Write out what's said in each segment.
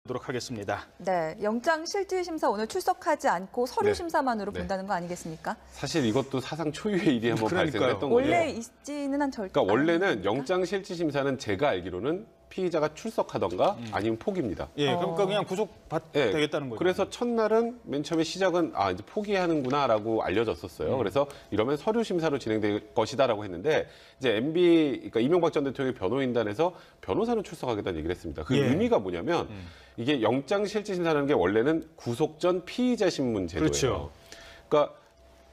보도록 하겠습니다. 네, 영장 실질 심사 오늘 출석하지 않고 서류 네. 심사만으로 네. 본다는 거 아니겠습니까? 사실 이것도 사상 초유의 일이 한번 그러니까요. 발생을 했던 거죠. 원래 있지는 한 절대. 그러니까 원래는 영장 실질 심사는 제가 알기로는 피의자가 출석하던가 아니면 포기입니다. 예, 그러니까 그냥 예, 되겠다는 거죠. 그래서 첫날은 맨 처음에 시작은 이제 포기하는구나라고 알려졌었어요. 그래서 이러면 서류 심사로 진행될 것이다라고 했는데 이제 MB 그러니까 이명박 전 대통령의 변호인단에서 변호사는 출석하겠다는 얘기를 했습니다. 그 예. 의미가 뭐냐면 이게 영장 실질 심사라는 게 원래는 구속 전 피의자 신문 제도예요. 그렇죠. 그러니까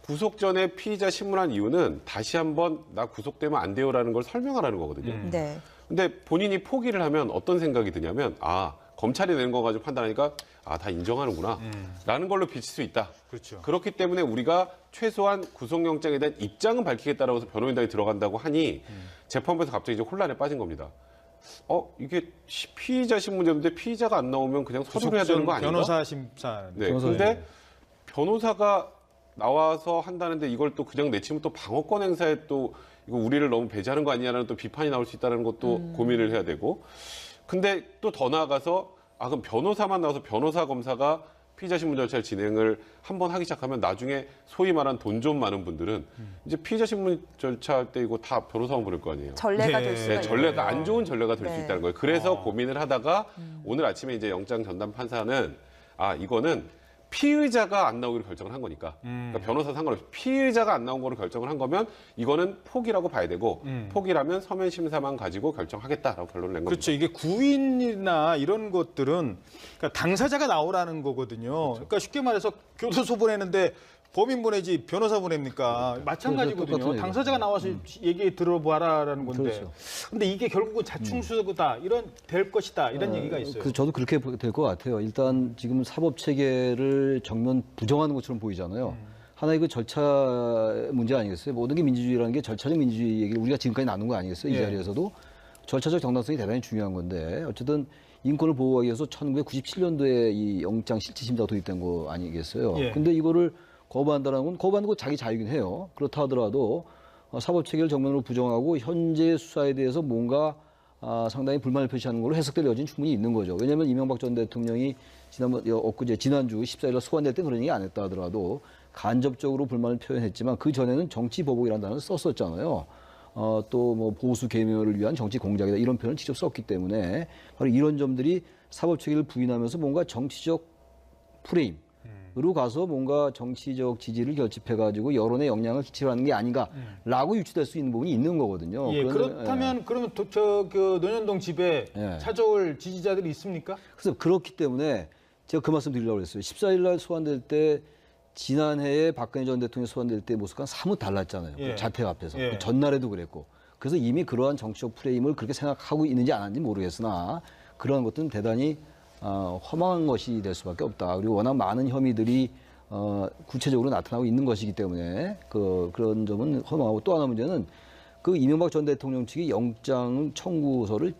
구속 전에 피의자 신문한 이유는 다시 한번 나 구속되면 안 돼요라는 걸 설명하라는 거거든요. 네. 근데 본인이 포기를 하면 어떤 생각이 드냐면 검찰이 내는 거 가지고 판단하니까 다 인정하는구나 라는 걸로 비칠 수 있다. 그렇죠. 그렇기 때문에 우리가 최소한 구속영장에 대한 입장은 밝히겠다라고 해서 변호인단이 들어간다고 하니 재판부에서 갑자기 이제 혼란에 빠진 겁니다. 이게 피의자 신문제인데 피의자가 안 나오면 그냥 서류를 해야 되는 거 아닌가? 변호사 심사. 네. 근데 변호사가 나와서 한다는데 이걸 또 그냥 내치면 또 방어권 행사에 또 이거 우리를 너무 배제하는 거 아니냐라는 또 비판이 나올 수 있다는 것도 고민을 해야 되고. 근데 또 더 나아가서 그럼 변호사만 나와서 변호사 검사가 피의자 신문 절차를 진행을 한번 하기 시작하면 나중에 소위 말한 돈 좀 많은 분들은 이제 피의자 신문 절차할 때 이거 다 변호사만 부를 거 아니에요. 전례가 네. 될 수가 네, 전례가 안 좋은 전례가 될 수 네. 있다는 거예요. 그래서 고민을 하다가 오늘 아침에 이제 영장 전담 판사는 이거는 피의자가 안 나오기로 결정을 한 거니까 그러니까 변호사 상관없이 피의자가 안 나온 거로 결정을 한 거면 이거는 포기라고 봐야 되고 포기라면 서면 심사만 가지고 결정하겠다라고 결론을 낸 그렇죠. 겁니다. 이게 구인이나 이런 것들은 그러니까 당사자가 나오라는 거거든요. 그렇죠. 그러니까 쉽게 말해서 교도소 보내는데 범인 보내지 변호사 보냅니까? 그렇죠. 마찬가지거든요. 똑같은 당사자가 나와서 얘기 들어봐라라는 건데. 그렇죠. 근데 이게 결국은 자충수다, 될 것이다 이런 얘기가 있어요. 저도 그렇게 될 것 같아요. 일단 지금 사법 체계를 정면 부정하는 것처럼 보이잖아요. 하나의 그 절차 문제 아니겠어요? 모든 게 민주주의라는 게 절차적 민주주의 얘기를 우리가 지금까지 나눈 거 아니겠어요? 이 예. 자리에서도 절차적 정당성이 대단히 중요한 건데 어쨌든 인권을 보호하기 위해서 1997년도에 이 영장 실질심사가 도입된 거 아니겠어요? 예. 근데 이거를 거부한다는 건 거부하는 건 자기 자유긴 해요. 그렇다 하더라도 사법 체계를 정면으로 부정하고 현재 수사에 대해서 뭔가 상당히 불만을 표시하는 걸로 해석될 여지는 충분히 있는 거죠. 왜냐하면 이명박 전 대통령이 지난주 14일날 소환될 때 그런 얘기 안 했다 하더라도 간접적으로 불만을 표현했지만 그 전에는 정치 보복이라는 단어를 썼었잖아요. 또 뭐 보수 계멸을 위한 정치 공작이다 이런 표현을 직접 썼기 때문에 바로 이런 점들이 사법 체계를 부인하면서 뭔가 정치적 프레임으로 가서 뭔가 정치적 지지를 결집해가지고 여론에 영향을 끼치려는 게 아닌가라고 유추될 수 있는 부분이 있는 거거든요. 예, 그렇다면 그러면 그 논현동 집에 예. 찾아올 지지자들이 있습니까? 그래서 그렇기 때문에 제가 그 말씀 드리려고 했어요. 14일 날 소환될 때 지난해에 박근혜 전 대통령이 소환될 때 모습과는 사뭇 달랐잖아요. 예. 그 자택 앞에서. 예. 그 전날에도 그랬고. 그래서 이미 그러한 정치적 프레임을 그렇게 생각하고 있는지 안 하는지 모르겠으나 그러한 것들은 대단히 허망한 것이 될 수밖에 없다. 그리고 워낙 많은 혐의들이 구체적으로 나타나고 있는 것이기 때문에 그런 점은 허망하고 또 하나 문제는 그 이명박 전 대통령 측이 영장 청구서를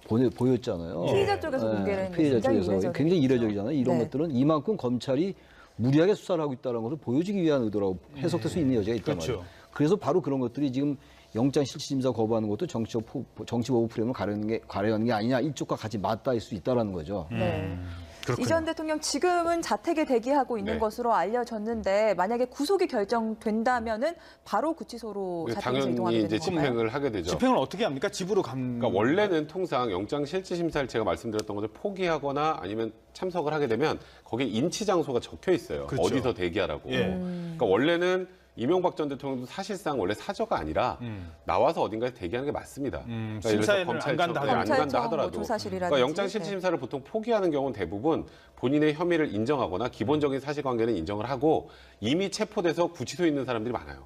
보였잖아요. 피의자 쪽에서 공개를 했는데 피의자 굉장히 쪽에서 이례적이죠. 굉장히 이례적이잖아요. 이런 네. 것들은 이만큼 검찰이 무리하게 수사를 하고 있다는 것을 보여주기 위한 의도라고 해석될 수 있는 여지가 있단 그렇죠. 말이에요. 그래서 바로 그런 것들이 지금 영장 실질심사 거부하는 것도 정치 보복 프레임을 가려는 게 아니냐 이쪽과 같이 맞닿을 수 있다는 거죠. 네. 그렇군요. 이 전 대통령 지금은 자택에 대기하고 있는 네. 것으로 알려졌는데 만약에 구속이 결정된다면은 바로 구치소로 자택에서 이동하게 당연히 되는 이제 건가요? 집행을 하게 되죠. 집행을 어떻게 합니까? 집으로 그러니까 원래는 통상 영장 실질 심사를 제가 말씀드렸던 것을 포기하거나 아니면 참석을 하게 되면 거기에 인치 장소가 적혀 있어요. 그렇죠. 어디서 대기하라고. 예. 그러니까 원래는 이명박 전 대통령도 사실상 원래 사저가 아니라 나와서 어딘가에 대기하는 게 맞습니다. 그러니까 예를 들어서 심사에는 안 간다 안 하더라도. 간다 하더라도. 조사실이라든지. 그러니까 영장 실질 심사를 보통 포기하는 경우는 대부분 본인의 혐의를 인정하거나 기본적인 사실관계는 인정을 하고 이미 체포돼서 구치소에 있는 사람들이 많아요.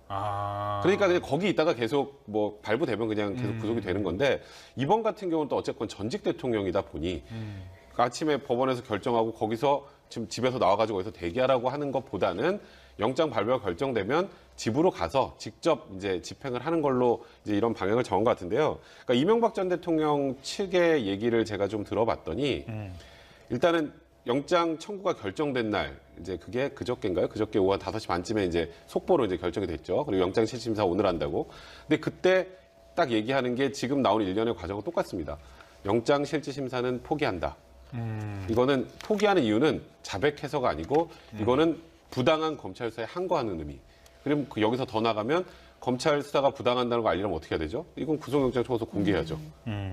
그러니까 그냥 거기 있다가 계속 뭐 발부되면 그냥 계속 구속이 되는 건데 이번 같은 경우는 또 어쨌건 전직 대통령이다 보니 아침에 법원에서 결정하고 거기서 지금 집에서 나와가지고 거기서 대기하라고 하는 것보다는 영장 발부가 결정되면 집으로 가서 직접 이제 집행을 하는 걸로 이제 이런 방향을 정한 것 같은데요. 그러니까 이명박 전 대통령 측의 얘기를 제가 좀 들어봤더니 일단은 영장 청구가 결정된 날 이제 그게 그저께인가요? 그저께 오후 5시 반쯤에 이제 속보로 이제 결정이 됐죠. 그리고 영장 실질심사 오늘 한다고. 근데 그때 딱 얘기하는 게 지금 나온 일련의 과정과 똑같습니다. 영장 실질심사는 포기한다. 이거는 포기하는 이유는 자백해서가 아니고 이거는 부당한 검찰 수사에 항거하는 의미. 그럼 여기서 더 나가면 검찰 수사가 부당한다는 거 알리려면 어떻게 해야 되죠? 이건 구속영장 청구서 공개해야죠.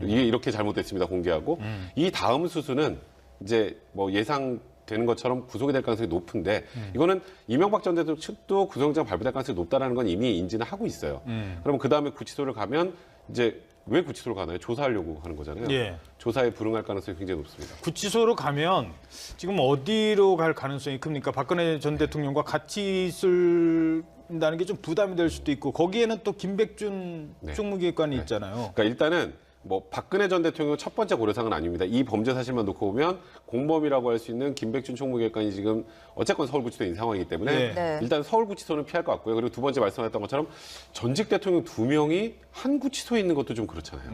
이게 이렇게 잘못됐습니다. 공개하고 이 다음 수순은 이제 뭐 예상되는 것처럼 구속이 될 가능성이 높은데 이거는 이명박 전 대통령 측도 구속영장 발부될 가능성이 높다는 건 이미 인지는 하고 있어요. 그러면 그 다음에 구치소를 가면 이제 왜 구치소로 가나요? 조사하려고 하는 거잖아요. 예. 조사에 불응할 가능성이 굉장히 높습니다. 구치소로 가면 지금 어디로 갈 가능성이 큽니까? 박근혜 전 대통령과 같이 있을다는 게 좀 부담이 될 수도 있고 거기에는 또 김백준 네. 총무기획관이 있잖아요. 그러니까 일단은 뭐 박근혜 전 대통령 첫 번째 고려사항은 아닙니다. 이 범죄 사실만 놓고 보면 공범이라고 할 수 있는 김백준 총무기획관이 지금 어쨌건 서울구치소에 있는 상황이기 때문에 네. 네. 일단 서울구치소는 피할 것 같고요. 그리고 두 번째 말씀하셨던 것처럼 전직 대통령 2명이 한 구치소에 있는 것도 좀 그렇잖아요.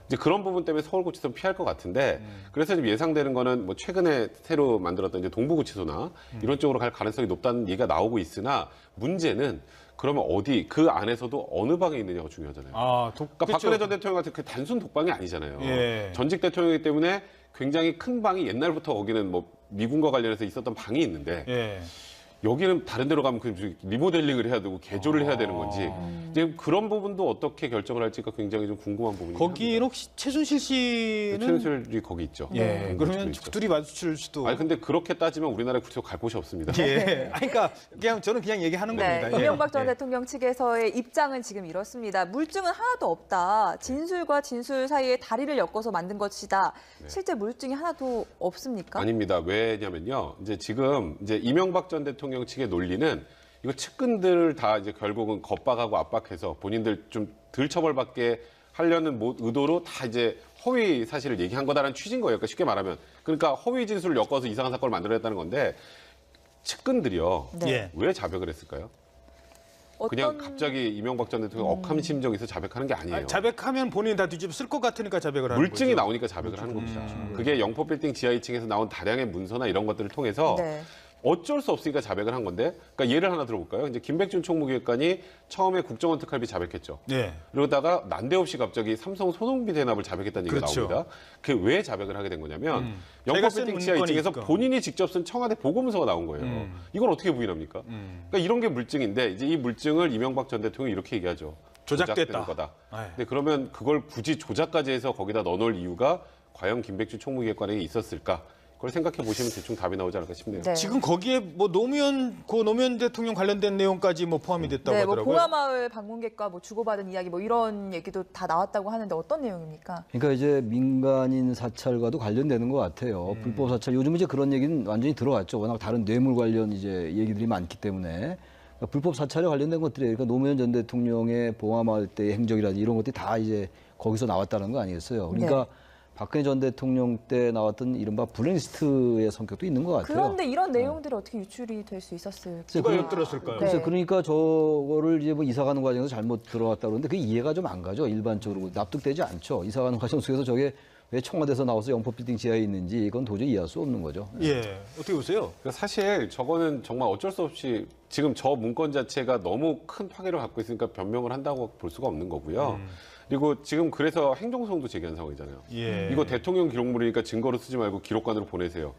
이제 그런 부분 때문에 서울구치소는 피할 것 같은데 그래서 지금 예상되는 거는 뭐 최근에 새로 만들었던 이제 동부구치소나 이런 쪽으로 갈 가능성이 높다는 얘기가 나오고 있으나 문제는 그러면 어디 그 안에서도 어느 방에 있느냐가 중요하잖아요. 그러니까 박근혜 전 대통령 같은 그 단순 독방이 아니잖아요. 예. 전직 대통령이기 때문에 굉장히 큰 방이 옛날부터 거기는 뭐 미군과 관련해서 있었던 방이 있는데 예. 여기는 다른 데로 가면 그 리모델링을 해야 되고 개조를 해야 되는 건지 지금 그런 부분도 어떻게 결정을 할지가 굉장히 좀 궁금한 부분이긴 거기는 혹시 최순실 씨는 최순실이 거기 있죠. 예. 그러면 있죠. 둘이 마주칠 수도. 아니 근데 그렇게 따지면 우리나라에 구치소 갈 곳이 없습니다. 예. 아니, 그러니까 그냥 저는 그냥 얘기하는 네, 겁니다. 예. 이명박 전 예. 대통령 측에서의 입장은 지금 이렇습니다. 물증은 하나도 없다. 진술과 진술 사이에 다리를 엮어서 만든 것이다. 실제 물증이 하나도 없습니까? 아닙니다. 왜냐면요. 이제 지금 이제 이명박 전 대통령 측의 논리는 이거 측근들을 다 이제 결국은 겁박하고 압박해서 본인들 좀 덜 처벌받게 하려는 의도로 다 이제 허위 사실을 얘기한 거다라는 취지인 거예요. 그러니까 쉽게 말하면. 그러니까 허위 진술을 엮어서 이상한 사건을 만들어냈다는 건데 측근들이요. 네. 예. 왜 자백을 했을까요? 그냥 갑자기 이명박 전 대통령 억한 심정이 있어 자백하는 게 아니에요. 자백하면 본인이 다 뒤집어 쓸 것 같으니까 자백을 하는 물증이 거죠. 나오니까 자백을 하는 겁니다. 그게 영포빌딩 지하 2층에서 나온 다량의 문서나 이런 것들을 통해서 네. 어쩔 수 없으니까 자백을 한 건데, 그러니까 예를 하나 들어볼까요? 이제 김백준 총무기획관이 처음에 국정원 특활비 자백했죠. 네. 그러다가 난데없이 갑자기 삼성 소송비 대납을 자백했다는 얘기가 그렇죠. 나옵니다. 그게 왜 자백을 하게 된 거냐면 자기가 쓴 영포빌딩 지하 문건이 2층에서 있고. 본인이 직접 쓴 청와대 보고문서가 나온 거예요. 이걸 어떻게 부인합니까? 그러니까 이런 게 물증인데 이제 이 물증을 이명박 전 대통령이 이렇게 얘기하죠. 조작됐다. 조작된 거다. 네. 근데 그러면 그걸 굳이 조작까지 해서 거기다 넣어놓을 이유가 과연 김백준 총무기획관에게 있었을까? 그걸 생각해 보시면 대충 답이 나오지 않을까 싶네요. 네. 지금 거기에 뭐 노무현 대통령 관련된 내용까지 뭐 포함이 됐다고 네, 뭐 하더라고요. 봉화마을 방문객과 뭐 주고받은 이야기 뭐 이런 얘기도 다 나왔다고 하는데 어떤 내용입니까? 그러니까 이제 민간인 사찰과도 관련되는 것 같아요. 불법 사찰. 요즘 이제 그런 얘기는 완전히 들어왔죠. 워낙 다른 뇌물 관련 이제 얘기들이 많기 때문에. 그러니까 불법 사찰에 관련된 것들이에요. 그러니까 노무현 전 대통령의 봉화마을 때의 행적이라든지 이런 것들이 다 이제 거기서 나왔다는 거 아니겠어요. 그러니까 박근혜 전 대통령 때 나왔던 이른바 블랙리스트의 성격도 있는 것 같아요. 그런데 이런 내용들이 어떻게 유출이 될 수 있었을까? 누가 엿들었을까요? 네. 글쎄, 그러니까 저거를 이제 뭐 이사 가는 과정에서 잘못 들어왔다 그러는데 그게 이해가 좀 안 가죠. 일반적으로 납득되지 않죠. 이사 가는 과정 속에서 저게 왜 청와대에서 나와서 영포빌딩 지하에 있는지 이건 도저히 이해할 수 없는 거죠. 예. 어떻게 보세요? 그러니까 사실 저거는 정말 어쩔 수 없이 지금 저 문건 자체가 너무 큰 파괴를 갖고 있으니까 변명을 한다고 볼 수가 없는 거고요. 그리고 지금 그래서 행정소송도 제기한 상황이잖아요. 예. 이거 대통령 기록물이니까 증거로 쓰지 말고 기록관으로 보내세요.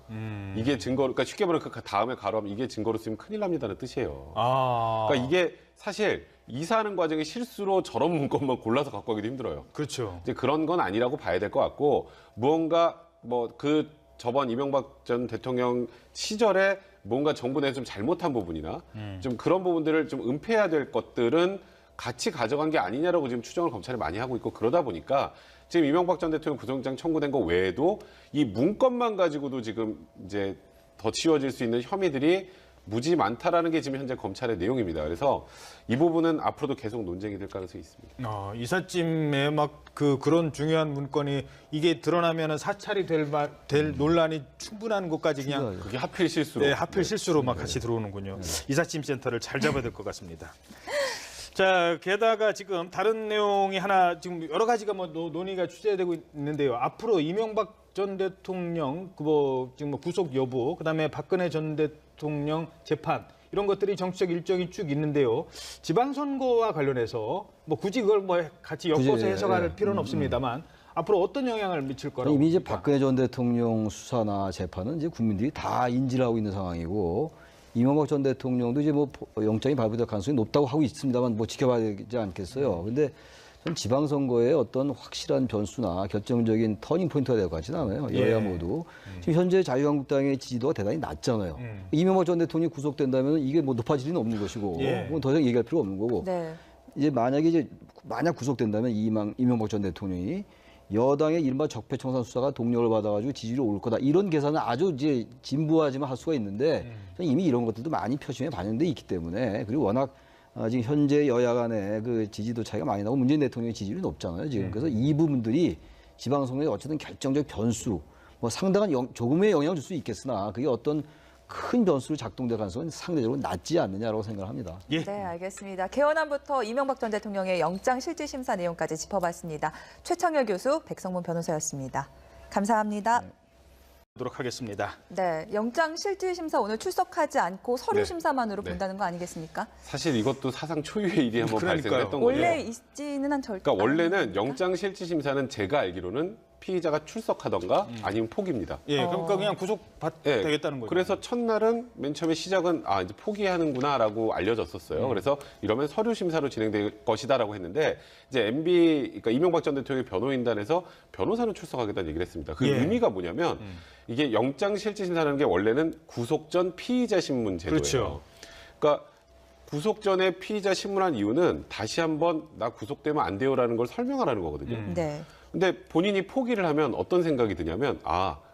이게 증거, 그러니까 쉽게 말하면 그 다음에 가로하면 이게 증거로 쓰면 큰일 납니다는 뜻이에요. 그러니까 그러니까 이게 사실 이사하는 과정에 실수로 저런 문건만 골라서 갖고 가기도 힘들어요. 그렇죠. 이제 그런 건 아니라고 봐야 될 것 같고 무언가 뭐 그 저번 이명박 전 대통령 시절에 뭔가 정부 내에서 좀 잘못한 부분이나 좀 그런 부분들을 좀 은폐해야 될 것들은 같이 가져간 게 아니냐라고 지금 추정을 검찰이 많이 하고 있고 그러다 보니까 지금 이명박 전 대통령 구속영장 청구된 거 외에도 이 문건만 가지고도 지금 이제 더 치워질 수 있는 혐의들이 무지 많다라는 게 지금 현재 검찰의 내용입니다. 그래서 이 부분은 앞으로도 계속 논쟁이 될 가능성이 있습니다. 이삿짐에 막 그런 중요한 문건이 이게 드러나면 사찰이 될 논란이 충분한 것까지 그냥 그게 하필 실수로. 네, 하필 실수로 막 같이 들어오는군요. 이삿짐 센터를 잘 잡아야 될 것 같습니다. 자, 게다가 지금 다른 내용이 하나 지금 여러 가지가 뭐 논의가 취재되고 있는데요. 앞으로 이명박 전 대통령 지금 구속 여부, 그다음에 박근혜 전 대통령 재판 이런 것들이 정치적 일정이 쭉 있는데요. 지방선거와 관련해서 뭐 굳이 그걸 뭐 같이 엮어서 굳이, 해석할 예. 필요는 없습니다만 앞으로 어떤 영향을 미칠 거라고 이미 이제 봅니까? 박근혜 전 대통령 수사나 재판은 이제 국민들이 다 인지를 하고 있는 상황이고 이명박 전 대통령도 이제 뭐 영장이 발부될 가능성이 높다고 하고 있습니다만 뭐 지켜봐야 되지 않겠어요. 근데 전 지방선거에 어떤 확실한 변수나 결정적인 터닝 포인트가 될 것 같지는 않아요. 여야 모두. 지금 현재 자유한국당의 지지도가 대단히 낮잖아요. 이명박 전 대통령이 구속된다면 이게 뭐 높아질 리는 없는 것이고 그건 더 이상 얘기할 필요 없는 거고. 네. 이제 만약 구속된다면 이명박 전 대통령이 여당의 이른바 적폐청산 수사가 동력을 받아가지고 지지율이 올 거다. 이런 계산은 아주 이제 진부하지만 할 수가 있는데 저는 이미 이런 것들도 많이 표심에 반영돼 있기 때문에 그리고 워낙 지금 현재 여야 간의 그 지지도 차이가 많이 나고 문재인 대통령의 지지율이 높잖아요. 지금 그래서 이 부분들이 지방선거에 어쨌든 결정적 변수, 뭐 상당한 조금의 영향을 줄 수 있겠으나 그게 어떤 큰 변수로 작동될 가능성은 상대적으로 낮지 않느냐라고 생각합니다. 예. 네, 알겠습니다. 개헌안부터 이명박 전 대통령의 영장실질심사 내용까지 짚어봤습니다. 최창열 교수, 백성문 변호사였습니다. 감사합니다. 보도록 하겠습니다. 네, 영장실질심사 오늘 출석하지 않고 서류 네. 심사만으로 네. 본다는 거 아니겠습니까? 사실 이것도 사상 초유의 일이 한번 그러니까요. 발생했던 거죠. 원래 있지는 한 절대. 그러니까 원래는 영장실질심사는 제가 알기로는 피의자가 출석하던가 아니면 포기입니다. 예, 그러니까 그냥 구속되겠다는 거죠. 그래서 첫날은 맨 처음에 시작은 이제 포기하는구나라고 알려졌었어요. 그래서 이러면 서류 심사로 진행될 것이다라고 했는데 이제 MB 그러니까 이명박 전 대통령의 변호인단에서 변호사는 출석하겠다는 얘기를 했습니다. 그 예. 의미가 뭐냐면 이게 영장실질심사라는 게 원래는 구속 전 피의자 신문 제도예요. 그렇죠. 그러니까 구속 전에 피의자 신문한 이유는 다시 한번 나 구속되면 안 돼요라는 걸 설명하라는 거거든요. 네. 근데 본인이 포기를 하면 어떤 생각이 드냐면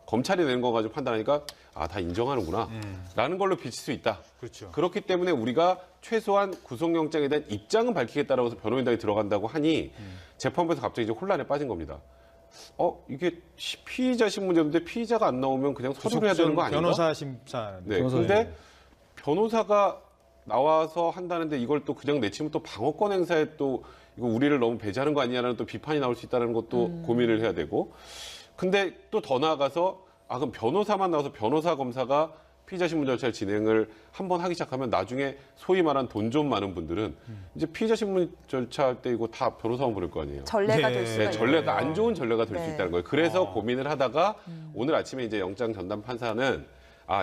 검찰이 내는 거 가지고 판단하니까 다 인정하는구나 라는 걸로 비칠 수 있다. 그렇죠. 그렇기 때문에 우리가 최소한 구속영장에 대한 입장은 밝히겠다라고 해서 변호인단이 들어간다고 하니 재판부에서 갑자기 이제 혼란에 빠진 겁니다. 이게 피의자 신문제인데 피의자가 안 나오면 그냥 서류를 해야 되는 거 아닌가? 변호사 심사. 네. 근데 변호사가 나와서 한다는데 이걸 또 그냥 내치면 또 방어권 행사에 또 이거 우리를 너무 배제하는 거 아니냐라는 또 비판이 나올 수 있다는 것도 고민을 해야 되고. 근데 또 더 나아가서 그럼 변호사만 나와서 변호사 검사가 피의자 신문 절차를 진행을 한번 하기 시작하면 나중에 소위 말한 돈 좀 많은 분들은 이제 피의자 신문 절차할 때 이거 다 변호사만 부를 거 아니에요. 전례가 네. 될 수가 네, 있는 전례가 거예요. 안 좋은 전례가 될 수 네. 있다는 거예요. 그래서 고민을 하다가 오늘 아침에 이제 영장 전담 판사는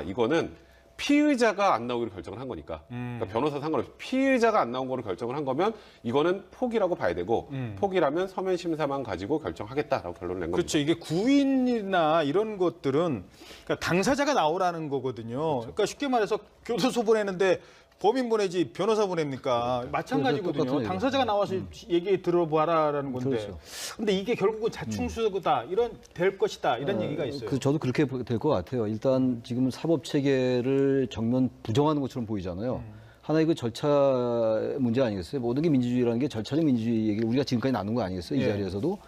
이거는 피의자가 안 나오기로 결정을 한 거니까 그러니까 변호사 상관없이 피의자가 안 나온 거로 결정을 한 거면 이거는 포기라고 봐야 되고 포기라면 서면 심사만 가지고 결정하겠다라고 결론을 낸 겁니다. 그렇죠. 이게 구인이나 이런 것들은 그러니까 당사자가 나오라는 거거든요. 그러니까 쉽게 말해서 교도소 보내는데 범인 보내지 변호사 보냅니까? 마찬가지거든요. 똑같은 당사자가 나와서 얘기 들어봐라라는 건데. 그렇죠. 근데 이게 결국은 자충수고다. 이런 될 것이다. 이런 얘기가 있어요. 저도 그렇게 될 것 같아요. 일단 지금 사법 체계를 정면 부정하는 것처럼 보이잖아요. 하나의 그 절차 문제 아니겠어요? 모든 게 민주주의라는 게 절차적 민주주의 얘기를 우리가 지금까지 나눈 거 아니겠어요? 이 예. 자리에서도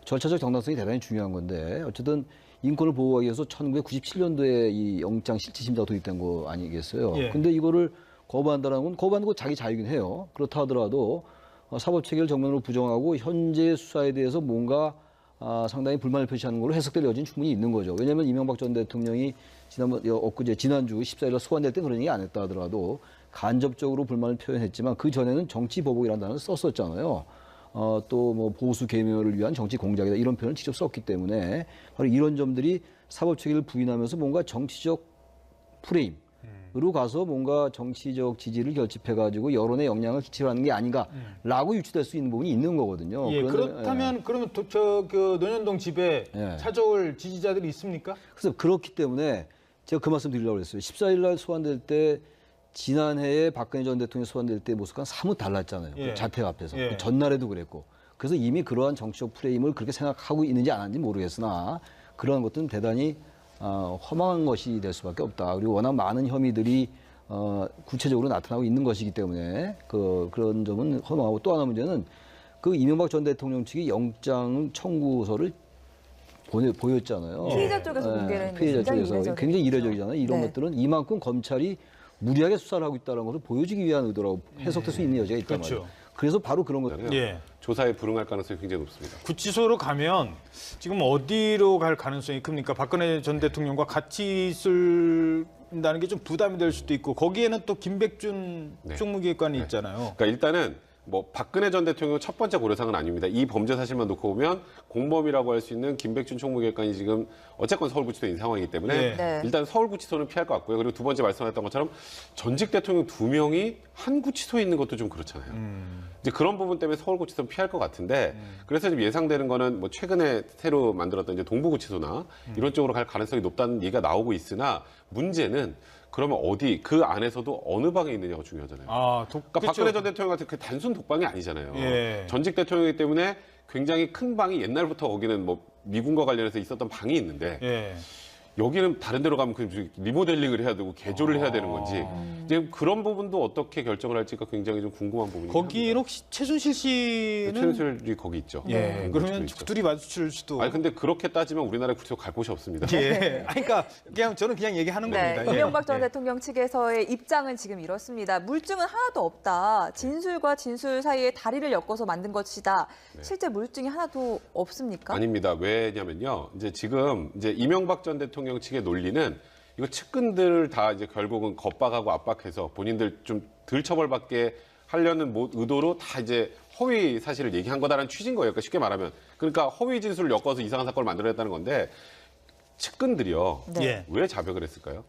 절차적 정당성이 대단히 중요한 건데 어쨌든 인권을 보호하기 위해서 1997년도에 이 영장 실질심사가 도입된 거 아니겠어요? 예. 근데 이거를 거부한다는 건 거부하는 건 자기 자유긴 해요. 그렇다 하더라도 사법 체계를 정면으로 부정하고 현재 수사에 대해서 뭔가 상당히 불만을 표시하는 걸로 해석될 여지는 충분히 있는 거죠. 왜냐하면 이명박 전 대통령이 지난주 14일날 소환될 때 그런 얘기 안 했다 하더라도 간접적으로 불만을 표현했지만 그 전에는 정치 보복이라는 단어를 썼었잖아요. 또 뭐 보수 계멸을 위한 정치 공작이다 이런 표현을 직접 썼기 때문에 바로 이런 점들이 사법 체계를 부인하면서 뭔가 정치적 프레임으로 가서 뭔가 정치적 지지를 결집해가지고 여론에 영향을 끼치려는 게 아닌가라고 유추될 수 있는 부분이 있는 거거든요. 예, 그렇다면 그러면 그 논현동 집에 예. 찾아올 지지자들이 있습니까? 그래서 그렇기 때문에 제가 그 말씀 드리려고 그랬어요. 14일 날 소환될 때 지난해에 박근혜 전 대통령이 소환될 때 모습과 사뭇 달랐잖아요. 예. 그 자택 앞에서. 예. 그 전날에도 그랬고. 그래서 이미 그러한 정치적 프레임을 그렇게 생각하고 있는지 안 하는지 모르겠으나 그러한 것들은 대단히 허망한 것이 될 수밖에 없다. 그리고 워낙 많은 혐의들이 구체적으로 나타나고 있는 것이기 때문에 그런 점은 허망하고 또 하나 문제는 그 이명박 전 대통령 측이 영장 청구서를 보였잖아요. 피의자 쪽에서 공개를 했는데 피의자 굉장히 쪽에서 이례적이죠. 굉장히 이례적이잖아요. 이런 네. 것들은 이만큼 검찰이 무리하게 수사를 하고 있다는 것을 보여주기 위한 의도라고 해석될 수 있는 여지가 있단 그렇죠. 말이에요. 그래서 바로 그런 것. 예. 조사에 불응할 가능성이 굉장히 높습니다. 구치소로 가면 지금 어디로 갈 가능성이 큽니까? 박근혜 전 대통령과 같이 있을다는 게 좀 부담이 될 수도 있고 거기에는 또 김백준 네. 총무기획관이 있잖아요. 그러니까 일단은 뭐 박근혜 전 대통령 첫 번째 고려사항은 아닙니다. 이 범죄 사실만 놓고 보면 공범이라고 할 수 있는 김백준 총무기획관이 지금 어쨌건 서울구치소에 있는 상황이기 때문에 네. 일단 서울구치소는 피할 것 같고요. 그리고 두 번째 말씀하셨던 것처럼 전직 대통령 2명이 한 구치소에 있는 것도 좀 그렇잖아요. 이제 그런 부분 때문에 서울구치소는 피할 것 같은데 그래서 지금 예상되는 거는 뭐 최근에 새로 만들었던 이제 동부구치소나 이런 쪽으로 갈 가능성이 높다는 얘기가 나오고 있으나 문제는 그러면 어디 그 안에서도 어느 방에 있느냐가 중요하잖아요. 그러니까 박근혜 전 대통령 같은 그 단순 독방이 아니잖아요. 예. 전직 대통령이기 때문에 굉장히 큰 방이 옛날부터 거기는 뭐 미군과 관련해서 있었던 방이 있는데 예. 여기는 다른 데로 가면 그 리모델링을 해야 되고 개조를 해야 되는 건지 지금 그런 부분도 어떻게 결정을 할지가 굉장히 좀 궁금한 부분이긴 거기는 합니다. 혹시 최순실 씨는 최순실이 거기 있죠. 예. 그러면 있죠. 둘이 마주칠 수도. 아니 근데 그렇게 따지면 우리나라에 구치소 갈 곳이 없습니다. 예. 아니, 그러니까 그냥 저는 그냥 얘기하는 네, 겁니다. 예. 이명박 전 예. 대통령 측에서의 입장은 지금 이렇습니다. 물증은 하나도 없다. 진술과 진술 사이에 다리를 엮어서 만든 것이다. 실제 물증이 하나도 없습니까? 아닙니다. 왜냐면요. 이제 지금 이제 이명박 전 대통령 측의 논리는 이거 측근들을 다 이제 결국은 겁박하고 압박해서 본인들 좀 덜 처벌받게 하려는 의도로 다 이제 허위 사실을 얘기한 거다라는 취지인 거예요. 그러니까 쉽게 말하면. 그러니까 허위 진술을 엮어서 이상한 사건을 만들어냈다는 건데 측근들이요. 네. 예. 왜 자백을 했을까요?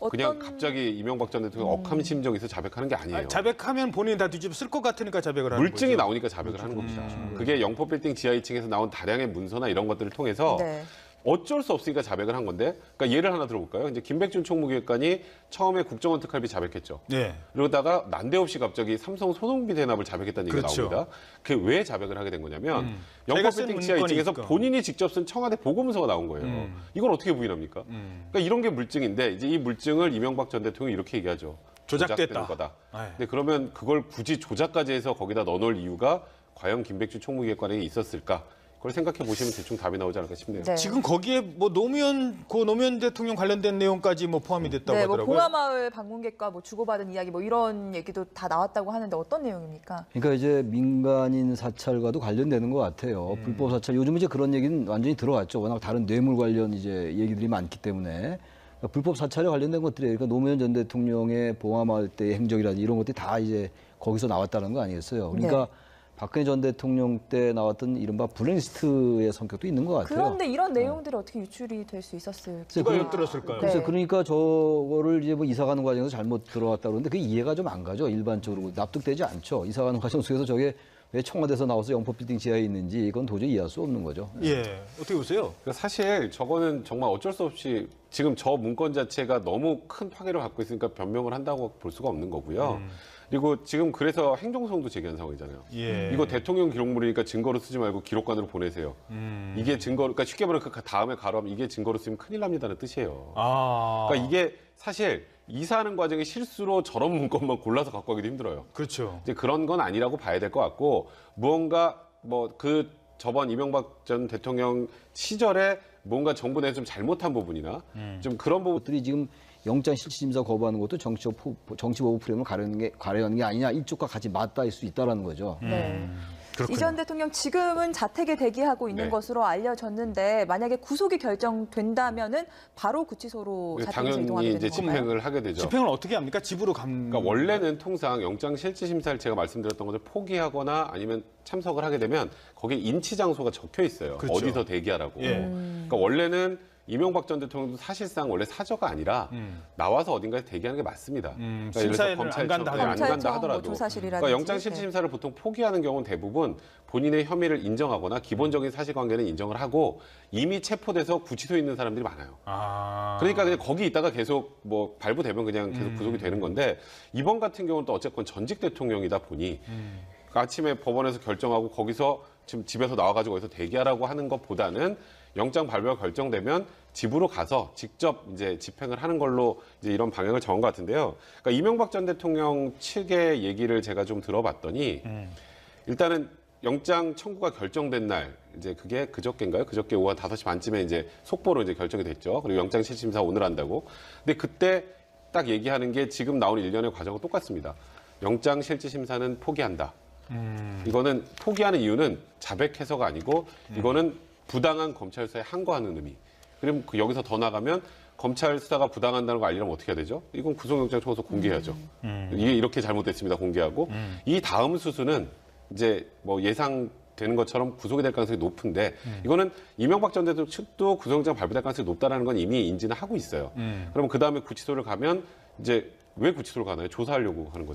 그냥 갑자기 이명박 전 대통령 억함 심정이 있어 자백하는 게 아니에요. 자백하면 본인이 다 뒤집어 쓸 것 같으니까 자백을 하는 물증이 거죠. 나오니까 자백을 하는 겁니다. 그게 영포빌딩 지하 2층에서 나온 다량의 문서나 이런 것들을 통해서 네. 어쩔 수 없으니까 자백을 한 건데, 그러니까 예를 하나 들어볼까요? 이제 김백준 총무기획관이 처음에 국정원 특활비 자백했죠. 예. 그러다가 난데없이 갑자기 삼성 소송비 대납을 자백했다는 얘기가 그렇죠. 나옵니다. 그게 왜 자백을 하게 된 거냐면 자기가 쓴 영포빌딩 지하 문건이 2층에서 있으니까. 본인이 직접 쓴 청와대 보고문서가 나온 거예요. 이걸 어떻게 부인합니까? 그러니까 이런 게 물증인데 이제 이 물증을 이명박 전 대통령이 이렇게 얘기하죠. 조작됐다. 조작된 거다. 네. 근데 그러면 그걸 굳이 조작까지 해서 거기다 넣어놓을 이유가 과연 김백준 총무기획관에게 있었을까? 그걸 생각해 보시면 대충 답이 나오지 않을까 싶네요. 네. 지금 거기에 뭐 노무현 대통령 관련된 내용까지 뭐 포함이 됐다고 네, 뭐 하더라고요. 봉하마을 방문객과 뭐 주고받은 이야기 뭐 이런 얘기도 다 나왔다고 하는데 어떤 내용입니까? 그러니까 이제 민간인 사찰과도 관련되는 것 같아요. 불법 사찰 요즘 이제 그런 얘기는 완전히 들어왔죠. 워낙 다른 뇌물 관련 이제 얘기들이 많기 때문에 그러니까 불법 사찰에 관련된 것들이에요. 그러니까 노무현 전 대통령의 봉하마을 때의 행적이라든지 이런 것들이 다 이제 거기서 나왔다는 거 아니겠어요. 그러니까. 박근혜 전 대통령 때 나왔던 이른바 블랙리스트의 성격도 있는 것 같아요. 그런데 이런 내용들이 어떻게 유출이 될 수 있었을까? 누가 엿들었을까요? 글쎄, 네. 그러니까 저거를 이제 뭐 이사 가는 과정에서 잘못 들어왔다 그러는데 그게 이해가 좀 안 가죠. 일반적으로 납득되지 않죠. 이사 가는 과정 속에서 저게 왜 청와대에서 나와서 영포빌딩 지하에 있는지 이건 도저히 이해할 수 없는 거죠. 예. 어떻게 보세요? 그러니까 사실 저거는 정말 어쩔 수 없이 지금 저 문건 자체가 너무 큰 파괴를 갖고 있으니까 변명을 한다고 볼 수가 없는 거고요. 그리고 지금 그래서 행정소송도 제기한 상황이잖아요. 예. 이거 대통령 기록물이니까 증거로 쓰지 말고 기록관으로 보내세요. 이게 증거, 그러니까 쉽게 말하면 그 다음에 가로하면 이게 증거로 쓰면 큰일 납니다는 뜻이에요. 그러니까 이게 사실 이사하는 과정에 실수로 저런 문건만 골라서 갖고 가기도 힘들어요. 그렇죠. 이제 그런 건 아니라고 봐야 될 것 같고 무언가 뭐 그 저번 이명박 전 대통령 시절에 뭔가 정부 내에서 좀 잘못한 부분이나 좀 그런 부분 것들이 지금 영장 실질심사 거부하는 것도 정치보복 프레임을 가려는 게 아니냐 이쪽과 같이 맞닿을 수 있다라는 거죠. 네. 그렇군요. 이 전 대통령 지금은 자택에 대기하고 있는 네. 것으로 알려졌는데 만약에 구속이 결정된다면은 바로 구치소로 자택에서 이동하게 당연히 되는 이제 건가요? 집행을 하게 되죠. 집행을 어떻게 합니까? 집으로 감. 그러니까 원래는 통상 영장 실질 심사를 제가 말씀드렸던 것을 포기하거나 아니면 참석을 하게 되면 거기에 인치 장소가 적혀 있어요. 그렇죠. 어디서 대기하라고. 예. 그러니까 원래는 이명박 전 대통령도 사실상 원래 사저가 아니라 나와서 어딘가에 대기하는 게 맞습니다. 그러니까 예를 들어서 심사에는 안 간다 네, 안 검찰청 간다 뭐 하더라도. 조사실이라든지. 그러니까 영장 실질 심사를 보통 포기하는 경우는 대부분 본인의 혐의를 인정하거나 기본적인 사실관계는 인정을 하고 이미 체포돼서 구치소에 있는 사람들이 많아요. 그러니까 그냥 거기 있다가 계속 뭐 발부되면 그냥 계속 구속이 되는 건데 이번 같은 경우는 또 어쨌건 전직 대통령이다 보니 아침에 법원에서 결정하고 거기서 지금 집에서 나와가지고 어디서 대기하라고 하는 것보다는 영장 발부가 결정되면 집으로 가서 직접 이제 집행을 하는 걸로 이제 이런 방향을 정한 것 같은데요. 그러니까 이명박 전 대통령 측의 얘기를 제가 좀 들어봤더니 일단은 영장 청구가 결정된 날 이제 그게 그저께인가요? 그저께 오후 한 5시 반쯤에 이제 속보로 이제 결정이 됐죠. 그리고 영장 실질심사 오늘 한다고. 근데 그때 딱 얘기하는 게 지금 나온 일련의 과정과 똑같습니다. 영장 실질심사는 포기한다. 이거는 포기하는 이유는 자백해서가 아니고 이거는 부당한 검찰 수사에 항거하는 의미. 그럼 여기서 더 나가면 검찰 수사가 부당한다는 거 알리려면 어떻게 해야 되죠? 이건 구속영장 청구서 공개해야죠. 이게 이렇게 잘못됐습니다. 공개하고 이 다음 수순은 이제 뭐 예상되는 것처럼 구속이 될 가능성이 높은데 이거는 이명박 전 대통령 측도 구속영장 발부될 가능성이 높다라는 건 이미 인지는 하고 있어요. 그러면 그 다음에 구치소를 가면 이제 왜 구치소를 가나요? 조사하려고 하는 거죠.